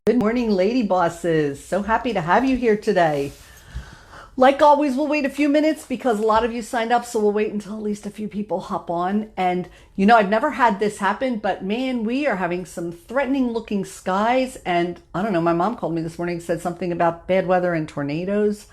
Good morning, lady bosses. So happy to have you here today. Like always, we'll wait a few minutes because a lot of you signed up, so we'll wait until at least a few people hop on. And I've never had this happen, but man, we are having some threatening looking skies. And I don't know, my mom called me this morning, said something about bad weather and tornadoes.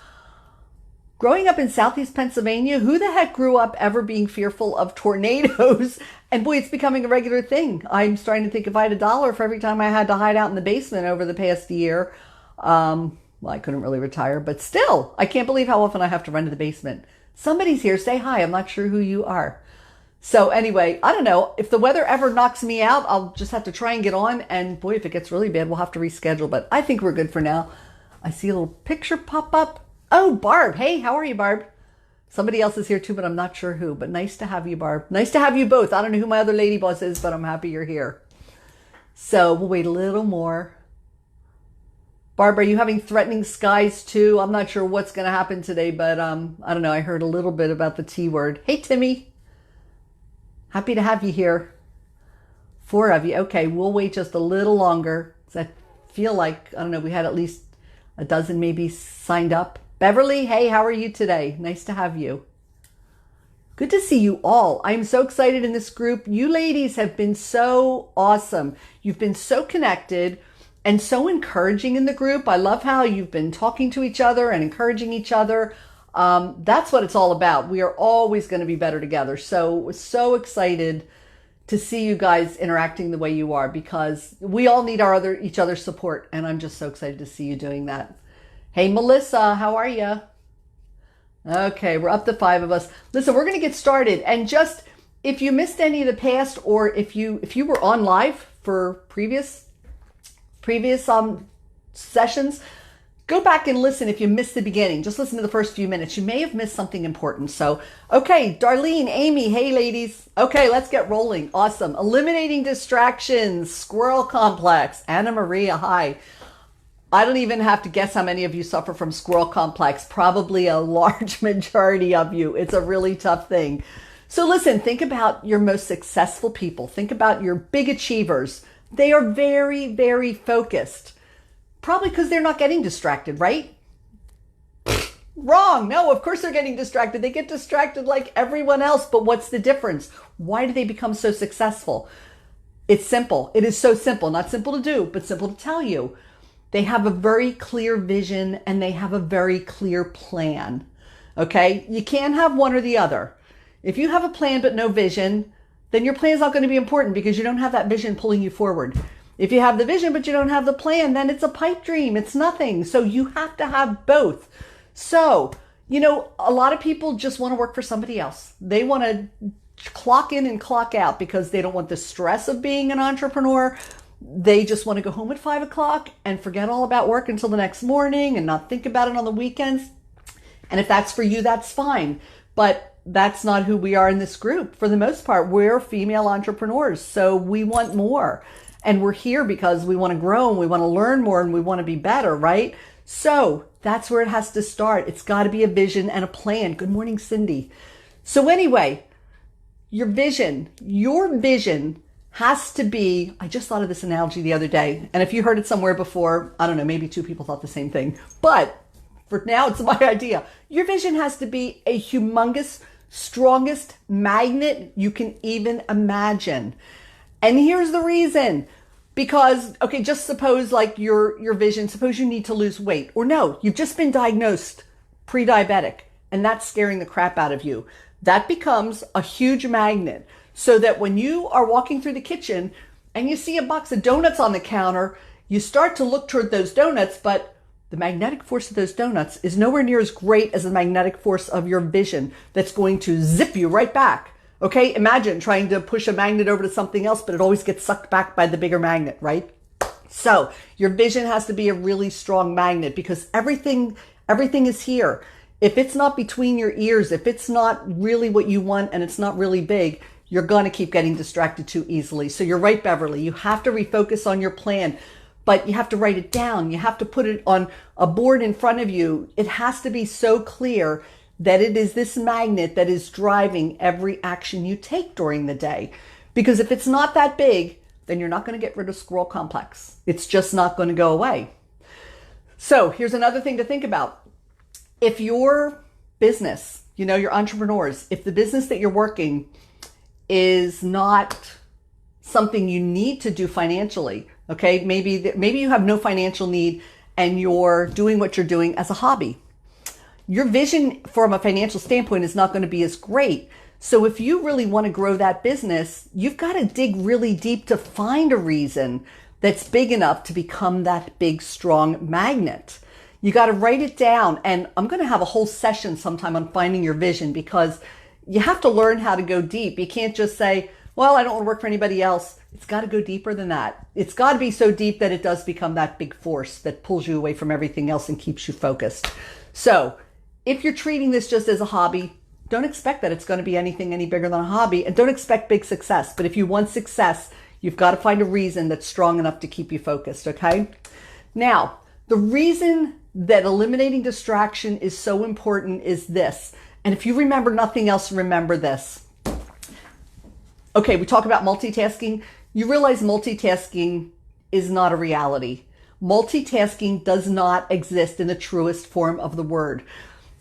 Growing up in Southeast Pennsylvania, who the heck grew up ever being fearful of tornadoes? And boy, it's becoming a regular thing. I'm starting to think if I had $1 for every time I had to hide out in the basement over the past year, well, I couldn't really retire, but still, I can't believe how often I have to run to the basement. Somebody's here, say hi. I'm not sure who you are. So anyway, I don't know. If the weather ever knocks me out, I'll just have to try and get on. And boy, if it gets really bad, we'll have to reschedule. But I think we're good for now. I see a little picture pop up. Oh, Barb. Hey, how are you, Barb? Somebody else is here too, but I'm not sure who. But nice to have you, Barb. Nice to have you both. I don't know who my other lady boss is, but I'm happy you're here. So we'll wait a little more. Barb, are you having threatening skies too? I'm not sure what's going to happen today, but I don't know. I heard a little bit about the T word. Hey, Timmy. Happy to have you here. 4 of you. Okay, we'll wait just a little longer. I feel like, I don't know, we had at least a dozen maybe signed up. Beverly, hey, how are you today? Nice to have you. Good to see you all. I'm so excited in this group. You ladies have been so awesome. You've been so connected and so encouraging in the group. I love how you've been talking to each other and encouraging each other. That's what it's all about. We are always going to be better together. So excited to see you guys interacting the way you are because we all need each other's support. And I'm just so excited to see you doing that. Hey, Melissa, how are you? Okay, we're up to 5 of us. Listen, we're going to get started. And just if you missed any of the past or if you were on live for previous sessions, go back and listen if you missed the beginning. Just listen to the first few minutes. You may have missed something important. So, okay, Darlene, Amy, hey, ladies. Okay, let's get rolling. Awesome. Eliminating distractions, squirrel complex. Anna Maria, hi. I don't even have to guess how many of you suffer from squirrel complex. Probably a large majority of you. It's a really tough thing. So listen, think about your most successful people. Think about your big achievers. They are very, very focused. Probably because they're not getting distracted, right? Wrong. No, of course they're getting distracted. They get distracted like everyone else. But what's the difference? Why do they become so successful? It's simple. It is so simple. Not simple to do, but simple to tell you. They have a very clear vision and they have a very clear plan. Okay? You can't have one or the other. If you have a plan but no vision, then your plan is not going to be important because you don't have that vision pulling you forward. If you have the vision but you don't have the plan, then it's a pipe dream. It's nothing. So you have to have both. So, a lot of people just want to work for somebody else. They want to clock in and clock out because they don't want the stress of being an entrepreneur. They just want to go home at 5 o'clock and forget all about work until the next morning and not think about it on the weekends. And if that's for you, that's fine. But that's not who we are in this group. For the most part, we're female entrepreneurs. So we want more. And we're here because we want to grow and we want to learn more and we want to be better, right? So that's where it has to start. It's got to be a vision and a plan. Good morning, Cindy. So anyway, your vision has to be, I just thought of this analogy the other day. And if you heard it somewhere before, I don't know, maybe 2 people thought the same thing. But for now, it's my idea. Your vision has to be a humongous, strongest magnet you can even imagine. And here's the reason. Because, okay, just suppose like your vision, suppose you need to lose weight. Or no, you've just been diagnosed pre-diabetic and that's scaring the crap out of you. That becomes a huge magnet. So that when you are walking through the kitchen and you see a box of donuts on the counter, you start to look toward those donuts, but the magnetic force of those donuts is nowhere near as great as the magnetic force of your vision that's going to zip you right back. Okay, imagine trying to push a magnet over to something else, but it always gets sucked back by the bigger magnet, right? So your vision has to be a really strong magnet because everything is here. If it's not between your ears, if it's not really what you want and it's not really big, you're going to keep getting distracted too easily. So you're right, Beverly. You have to refocus on your plan, but you have to write it down. You have to put it on a board in front of you. It has to be so clear that it is this magnet that is driving every action you take during the day. Because if it's not that big, then you're not going to get rid of squirrel complex. It's just not going to go away. So here's another thing to think about. If your business, your entrepreneurs, if the business that you're working is not something you need to do financially, okay, maybe you have no financial need and you're doing what you're doing as a hobby. Your vision from a financial standpoint is not going to be as great. So if you really want to grow that business, you've got to dig really deep to find a reason that's big enough to become that big, strong magnet. You got to write it down. And I'm going to have a whole session sometime on finding your vision, because you have to learn how to go deep. You can't just say, well, I don't want to work for anybody else. It's got to go deeper than that. It's got to be so deep that it does become that big force that pulls you away from everything else and keeps you focused. So if you're treating this just as a hobby, don't expect that it's going to be anything any bigger than a hobby, and don't expect big success. But if you want success, you've got to find a reason that's strong enough to keep you focused, okay? Now, the reason that eliminating distraction is so important is this. And if you remember nothing else, remember this. Okay, we talk about multitasking. You realize multitasking is not a reality. Multitasking does not exist in the truest form of the word.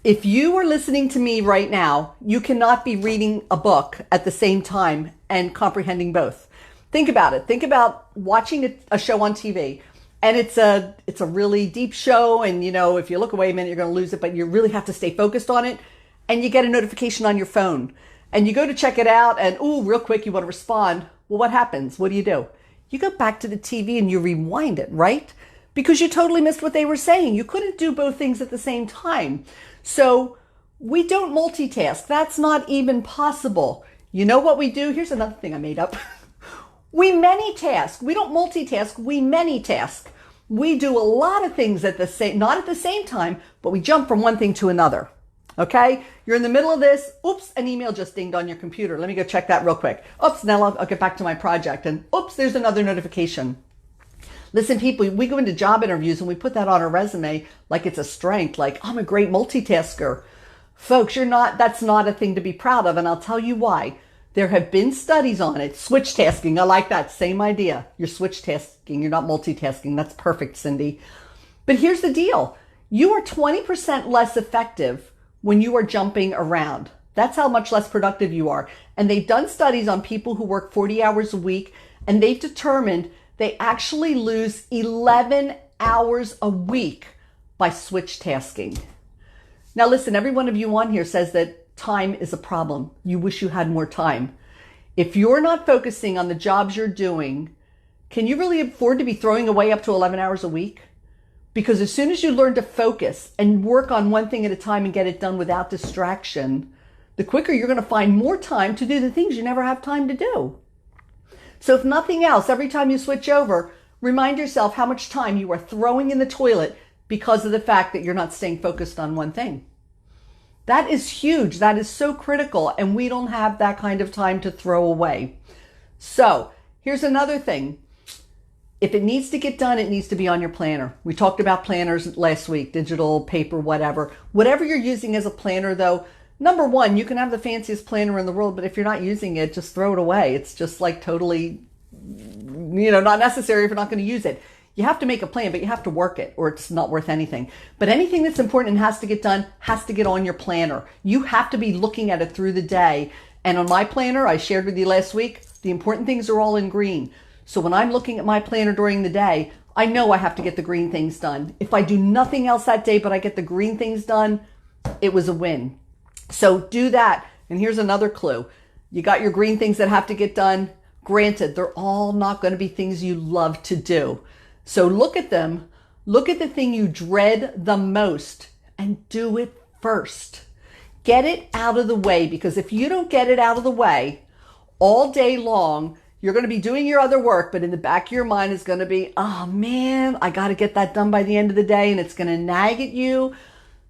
If you are listening to me right now, you cannot be reading a book at the same time and comprehending both. Think about it. Think about watching a show on TV, and it's a really deep show, and if you look away a minute, you're going to lose it, but you really have to stay focused on it, and you get a notification on your phone, and you go to check it out, and real quick you want to respond. Well, what happens? What do? You go back to the TV and you rewind it, right? Because you totally missed what they were saying. You couldn't do both things at the same time. So we don't multitask. That's not even possible. You know what we do? Here's another thing I made up. We many-task. We don't multitask. We many-task. We do a lot of things not at the same time, but we jump from one thing to another. Okay? You're in the middle of this. Oops, an email just dinged on your computer. Let me go check that real quick. Oops, now I'll get back to my project. And oops, there's another notification. Listen, people, we go into job interviews and we put that on our resume like it's a strength, like I'm a great multitasker. Folks, that's not a thing to be proud of, and I'll tell you why. There have been studies on it. Switch tasking, I like that, same idea. You're switch tasking, you're not multitasking. That's perfect, Cindy. But here's the deal. You are 20% less effective when you are jumping around. That's how much less productive you are. And they've done studies on people who work 40 hours a week, and they've determined they actually lose 11 hours a week by switch tasking. Now listen, every one of you on here says that time is a problem. You wish you had more time. If you're not focusing on the jobs you're doing, can you really afford to be throwing away up to 11 hours a week? Because as soon as you learn to focus and work on one thing at a time and get it done without distraction, the quicker you're going to find more time to do the things you never have time to do. So if nothing else, every time you switch over, remind yourself how much time you are throwing in the toilet because of the fact that you're not staying focused on one thing. That is huge. That is so critical. And we don't have that kind of time to throw away. So here's another thing. If it needs to get done, it needs to be on your planner. We talked about planners last week, digital, paper, whatever. Whatever you're using as a planner, though, number one, you can have the fanciest planner in the world, but if you're not using it, just throw it away. It's just like totally, not necessary if you're not going to use it. You have to make a plan, but you have to work it or it's not worth anything. But anything that's important and has to get done has to get on your planner. You have to be looking at it through the day. And on my planner, I shared with you last week, the important things are all in green. So when I'm looking at my planner during the day, I know I have to get the green things done. If I do nothing else that day, but I get the green things done, it was a win. So do that. And here's another clue. You got your green things that have to get done. Granted, they're all not going to be things you love to do. So look at them. Look at the thing you dread the most and do it first. Get it out of the way, because if you don't get it out of the way all day long, you're going to be doing your other work, but in the back of your mind is going to be, oh man, I got to get that done by the end of the day, and it's going to nag at you.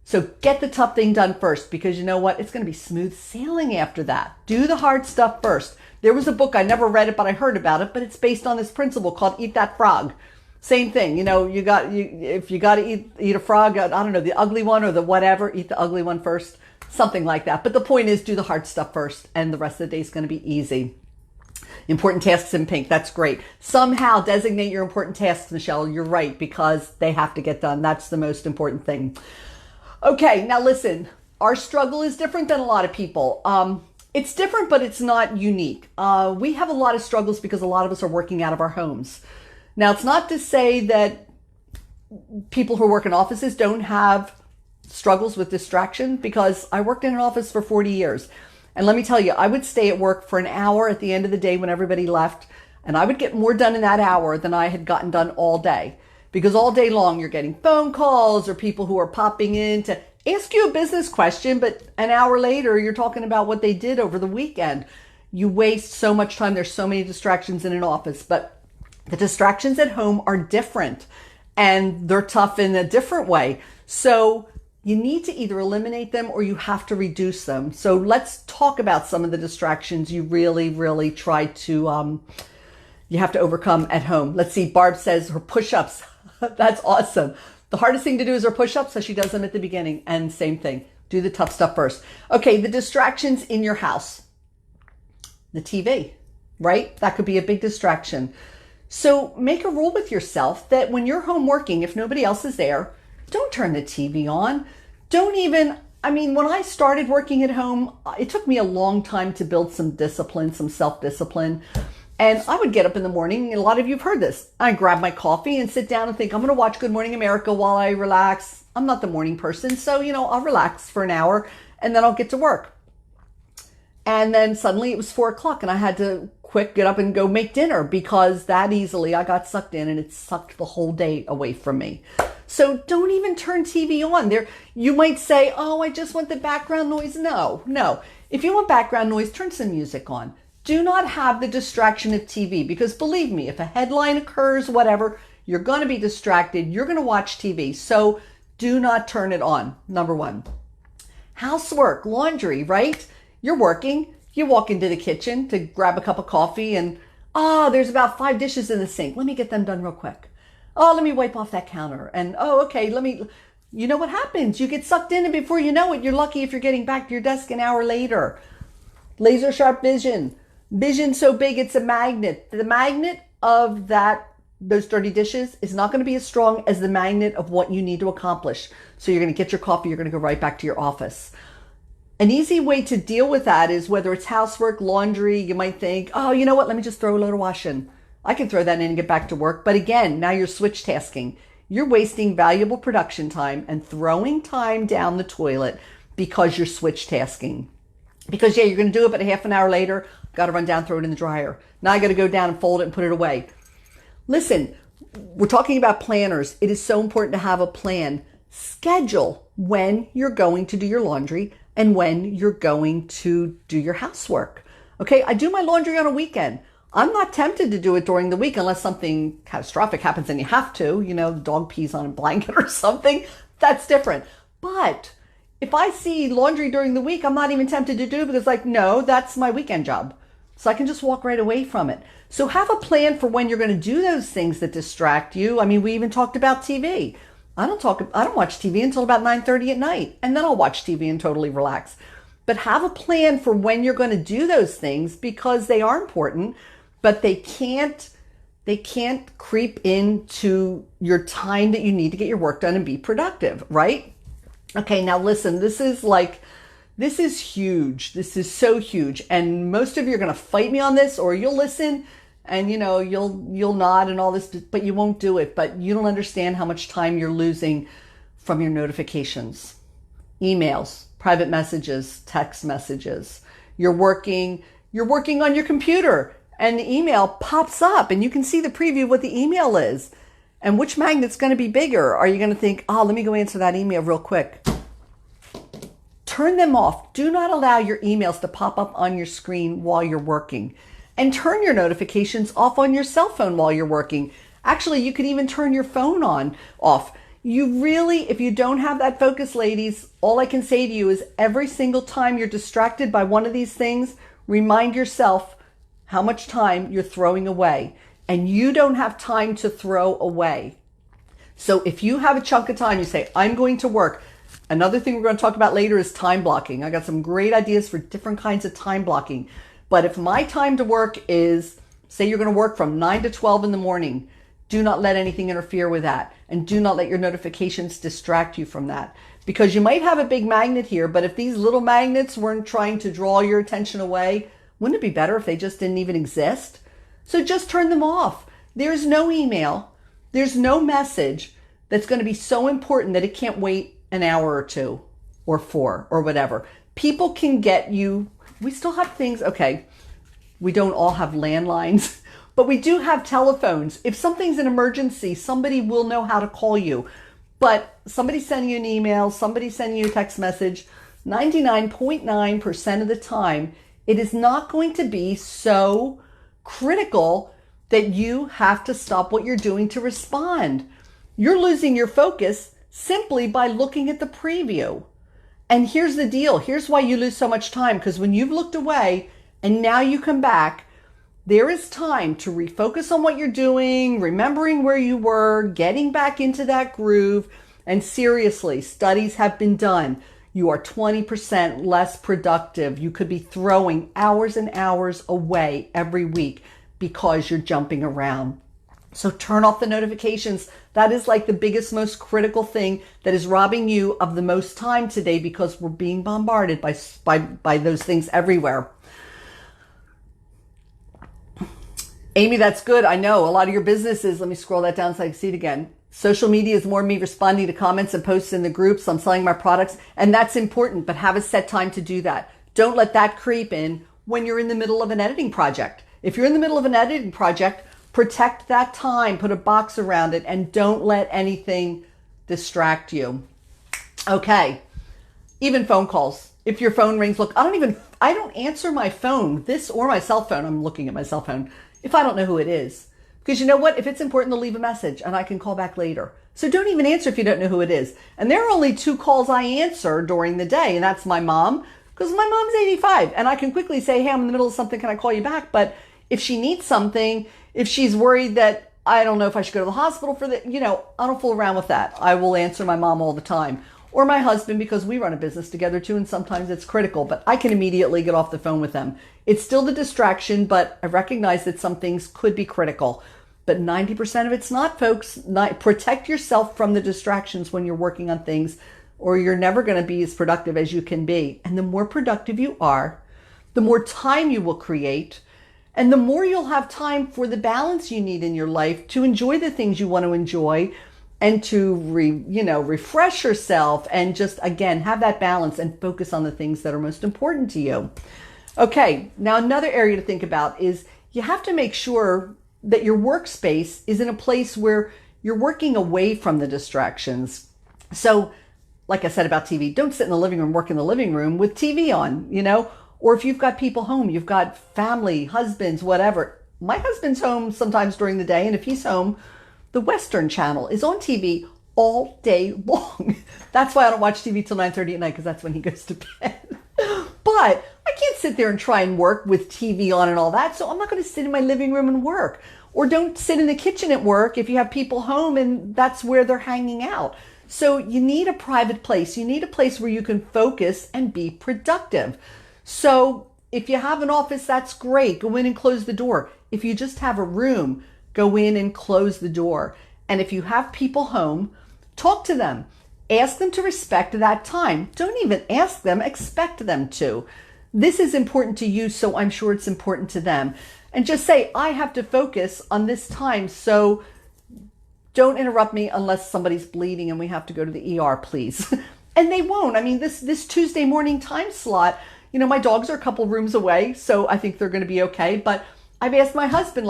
So get the tough thing done first, because you know what? It's going to be smooth sailing after that. Do the hard stuff first. There was a book, I never read it, but I heard about it, but it's based on this principle called Eat That Frog. Same thing, if you got to eat a frog, I don't know, the ugly one or the whatever, eat the ugly one first, something like that. But the point is, do the hard stuff first, and the rest of the day is going to be easy. Important tasks in pink. That's great. Somehow designate your important tasks, Michelle. You're right, because they have to get done. That's the most important thing. Okay, now listen. Our struggle is different than a lot of people. It's different, but it's not unique. We have a lot of struggles because a lot of us are working out of our homes. Now, it's not to say that people who work in offices don't have struggles with distraction, because I worked in an office for 40 years. And let me tell you, I would stay at work for an hour at the end of the day when everybody left, and I would get more done in that hour than I had gotten done all day. Because all day long, you're getting phone calls or people who are popping in to ask you a business question, but an hour later, you're talking about what they did over the weekend. You waste so much time. There's so many distractions in an office, but the distractions at home are different, and they're tough in a different way. So you need to either eliminate them or you have to reduce them. So let's talk about some of the distractions you really, really try to, you have to overcome at home. Let's see. Barb says her push-ups. That's awesome. The hardest thing to do is her push-ups, so she does them at the beginning. And same thing. Do the tough stuff first. Okay, the distractions in your house. The TV, right? That could be a big distraction. So make a rule with yourself that when you're home working, if nobody else is there, don't turn the TV on. Don't even, when I started working at home, it took me a long time to build some discipline, some self-discipline. And I would get up in the morning, and a lot of you have heard this. I grab my coffee and sit down and think, I'm going to watch Good Morning America while I relax. I'm not the morning person, so, I'll relax for an hour and then I'll get to work. And then suddenly it was 4 o'clock and I had to quick get up and go make dinner, because that easily I got sucked in and it sucked the whole day away from me. So don't even turn TV on. There, you might say, oh, I just want the background noise. No. If you want background noise, turn some music on. Do not have the distraction of TV, because believe me, if a headline occurs, whatever, you're going to be distracted. You're going to watch TV. So do not turn it on. Number one. Housework, laundry, right? You're working. You walk into the kitchen to grab a cup of coffee and, there's about 5 dishes in the sink. Let me get them done real quick. Oh, let me wipe off that counter. And, okay, you know what happens? You get sucked in, and before you know it, you're lucky if you're getting back to your desk an hour later. Laser sharp vision. Vision so big it's a magnet. The magnet of those dirty dishes is not going to be as strong as the magnet of what you need to accomplish. So you're going to get your coffee. You're going to go right back to your office. An easy way to deal with that is, whether it's housework, laundry, you might think, oh, you know what? Let me just throw a load of wash in. I can throw that in and get back to work. But again, now you're switch tasking. You're wasting valuable production time and throwing time down the toilet because you're switch tasking. Because you're going to do it, but a half an hour later, got to run down, throw it in the dryer. Now I got to go down and fold it and put it away. Listen, we're talking about planners. It is so important to have a plan. Schedule when you're going to do your laundry and when you're going to do your housework. Okay, I do my laundry on a weekend. I'm not tempted to do it during the week unless something catastrophic happens and you have to, the dog pees on a blanket or something. That's different. But if I see laundry during the week, I'm not even tempted to do it, because no, that's my weekend job. So I can just walk right away from it. So have a plan for when you're going to do those things that distract you. We even talked about TV. I don't watch TV until about 9:30 at night, and then I'll watch TV and totally relax. But have a plan for when you're going to do those things, because they are important, but they can't creep into your time that you need to get your work done and be productive, right? Okay, now listen, this is huge. This is so huge. And most of you are going to fight me on this, or you'll listen and, you'll nod and all this, but you won't do it. But you don't understand how much time you're losing from your notifications, emails, private messages, text messages. You're working on your computer, and the email pops up and you can see the preview of what the email is. And which magnet's going to be bigger? Are you going to think, let me go answer that email real quick? Turn them off. Do not allow your emails to pop up on your screen while you're working. And turn your notifications off on your cell phone while you're working. Actually, you could even turn your phone off. You really, if you don't have that focus, ladies, all I can say to you is, every single time you're distracted by one of these things, remind yourself how much time you're throwing away. And you don't have time to throw away. So if you have a chunk of time, you say, I'm going to work. Another thing we're going to talk about later is time blocking. I got some great ideas for different kinds of time blocking. But if my time to work is, say you're going to work from 9 to 12 in the morning, do not let anything interfere with that. And do not let your notifications distract you from that. Because you might have a big magnet here, but if these little magnets weren't trying to draw your attention away, wouldn't it be better if they just didn't even exist? So just turn them off. There's no email. There's no message that's going to be so important that it can't wait an hour or two or 4 or whatever. People can get you. We still have things. Okay, we don't all have landlines, but we do have telephones. If something's an emergency, somebody will know how to call you. But somebody sending you an email, somebody sending you a text message, 99.9% of the time, it is not going to be so critical that you have to stop what you're doing to respond. You're losing your focus simply by looking at the preview. And here's the deal. Here's why you lose so much time. Because when you've looked away and now you come back, there is time to refocus on what you're doing, remembering where you were, getting back into that groove. And seriously, studies have been done. You are 20% less productive. You could be throwing hours and hours away every week because you're jumping around. So turn off the notifications. That is like the biggest, most critical thing that is robbing you of the most time today, because we're being bombarded by those things everywhere. Amy, that's good. I know a lot of your businesses, let me scroll that down so I can see it again. Social media is more me responding to comments and posts in the groups. I'm selling my products, and that's important, but have a set time to do that. Don't let that creep in when you're in the middle of an editing project. If you're in the middle of an editing project, protect that time, put a box around it, and don't let anything distract you. Okay. Even phone calls. If your phone rings, look, I don't answer my phone, this or my cell phone. I'm looking at my cell phone if I don't know who it is. Because you know what? If it's important to leave a message and I can call back later. So don't even answer if you don't know who it is. And there are only 2 calls I answer during the day. And that's my mom, because my mom's 85. And I can quickly say, hey, I'm in the middle of something. Can I call you back? But if she needs something, if she's worried that I don't know if I should go to the hospital for the, I don't fool around with that. I will answer my mom all the time. Or my husband, because we run a business together too, and sometimes it's critical, but I can immediately get off the phone with them. It's still the distraction, but I recognize that some things could be critical. But 90% of it's not, folks. Protect yourself from the distractions when you're working on things, or you're never going to be as productive as you can be. And the more productive you are, the more time you will create, and the more you'll have time for the balance you need in your life to enjoy the things you want to enjoy, and to refresh yourself, and just, again, have that balance and focus on the things that are most important to you. Okay, now another area to think about is you have to make sure that your workspace is in a place where you're working away from the distractions. So, like I said about TV, don't sit in the living room, work in the living room with TV on, or if you've got people home, you've got family, husbands, whatever. My husband's home sometimes during the day, and if he's home, the Western Channel is on TV all day long. That's why I don't watch TV till 9:30 at night, because that's when he goes to bed. But I can't sit there and try and work with TV on and all that. So I'm not going to sit in my living room and work. Or don't sit in the kitchen at work if you have people home and that's where they're hanging out. So you need a private place. You need a place where you can focus and be productive. So if you have an office, that's great. Go in and close the door. If you just have a room, go in and close the door. And if you have people home, talk to them. Ask them to respect that time. Don't even ask them, expect them to. This is important to you, so I'm sure it's important to them. And just say, I have to focus on this time, so don't interrupt me unless somebody's bleeding and we have to go to the ER, please. And they won't. I mean, this Tuesday morning time slot, my dogs are a couple rooms away, so I think they're going to be okay. But I've asked my husband,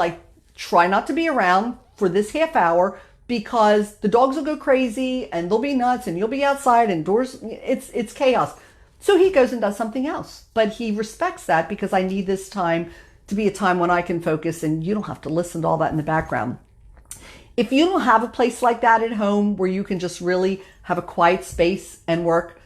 try not to be around for this half hour, because the dogs will go crazy and they'll be nuts and you'll be outside and doors, it's chaos. So he goes and does something else, but he respects that, because I need this time to be a time when I can focus and you don't have to listen to all that in the background. If you don't have a place like that at home where you can just really have a quiet space and work,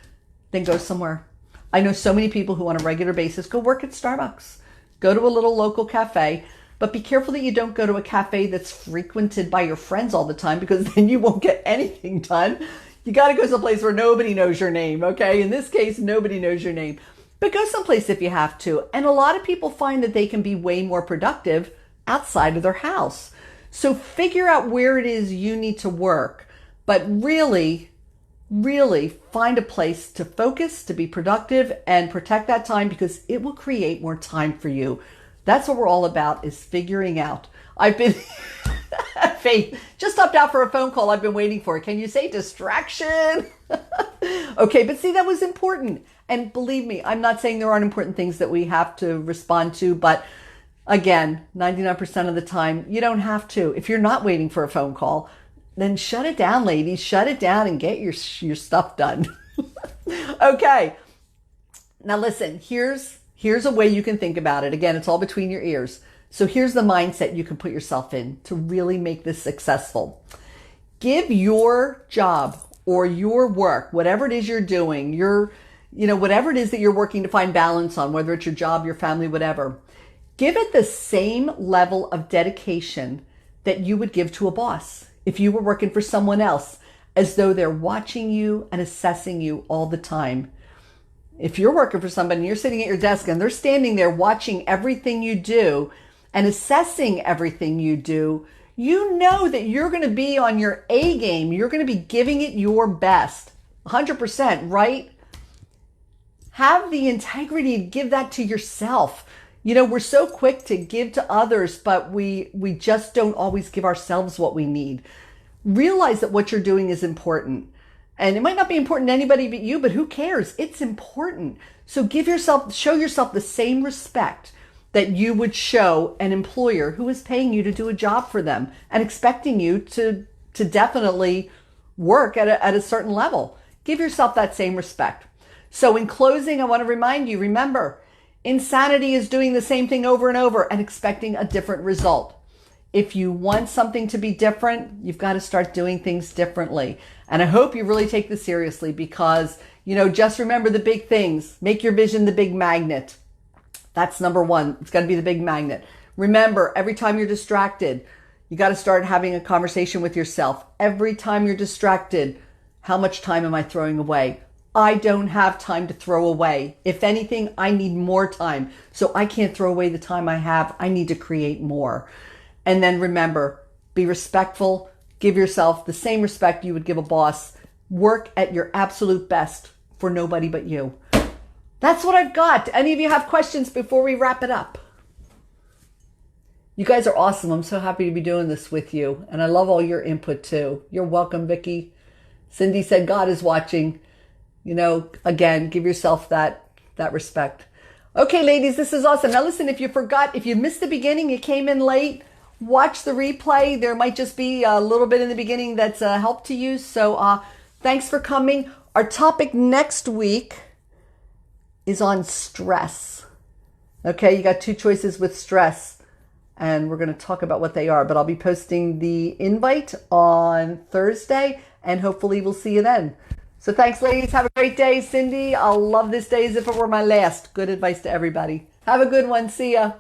then go somewhere. I know so many people who on a regular basis go work at Starbucks, go to a little local cafe. But be careful that you don't go to a cafe that's frequented by your friends all the time, because then you won't get anything done. You got to go someplace where nobody knows your name, okay? In this case, nobody knows your name. but go someplace if you have to. And a lot of people find that they can be way more productive outside of their house. So figure out where it is you need to work, but really find a place to focus, to be productive, and protect that time, because it will create more time for you. That's what we're all about, is figuring out. I've been, Faith, just stopped out for a phone call I've been waiting for. Can you say distraction? Okay, but see, that was important. And believe me, I'm not saying there aren't important things that we have to respond to, but again, 99% of the time, you don't have to. If you're not waiting for a phone call, then shut it down, ladies. Shut it down and get your stuff done. Okay. Now listen, here's a way you can think about it. Again, it's all between your ears. So here's the mindset you can put yourself in to really make this successful. Give your job or your work, whatever it is you're doing, whatever it is that you're working to find balance on, whether it's your job, your family, whatever, give it the same level of dedication that you would give to a boss if you were working for someone else, as though they're watching you and assessing you all the time. If you're working for somebody and you're sitting at your desk and they're standing there watching everything you do and assessing everything you do, you know that you're going to be on your A game. You're going to be giving it your best, 100%, right? Have the integrity to give that to yourself. We're so quick to give to others, but we just don't always give ourselves what we need. Realize that what you're doing is important. And it might not be important to anybody but you, but who cares? It's important. So show yourself the same respect that you would show an employer who is paying you to do a job for them and expecting you to definitely work at a certain level. Give yourself that same respect. So in closing, I want to remind you, remember, insanity is doing the same thing over and over and expecting a different result. If you want something to be different, you've got to start doing things differently. And I hope you really take this seriously, because, just remember the big things. Make your vision the big magnet. That's number one. It's got to be the big magnet. Remember, every time you're distracted, you got to start having a conversation with yourself. Every time you're distracted, how much time am I throwing away? I don't have time to throw away. If anything, I need more time. So I can't throw away the time I have. I need to create more. And then remember, be respectful. Give yourself the same respect you would give a boss. Work at your absolute best for nobody but you. That's what I've got. Any of you have questions before we wrap it up? You guys are awesome. I'm so happy to be doing this with you. And I love all your input too. You're welcome, Vicki. Cindy said God is watching. Again, give yourself that respect. Okay, ladies, this is awesome. Now listen, if you missed the beginning, you came in late, watch the replay. There might just be a little bit in the beginning that's a help to you. So thanks for coming. Our topic next week is on stress. Okay, you got two choices with stress, and we're going to talk about what they are. But I'll be posting the invite on Thursday, and hopefully we'll see you then. So thanks, ladies. Have a great day. Cindy, I'll love this day as if it were my last. Good advice to everybody. Have a good one. See ya.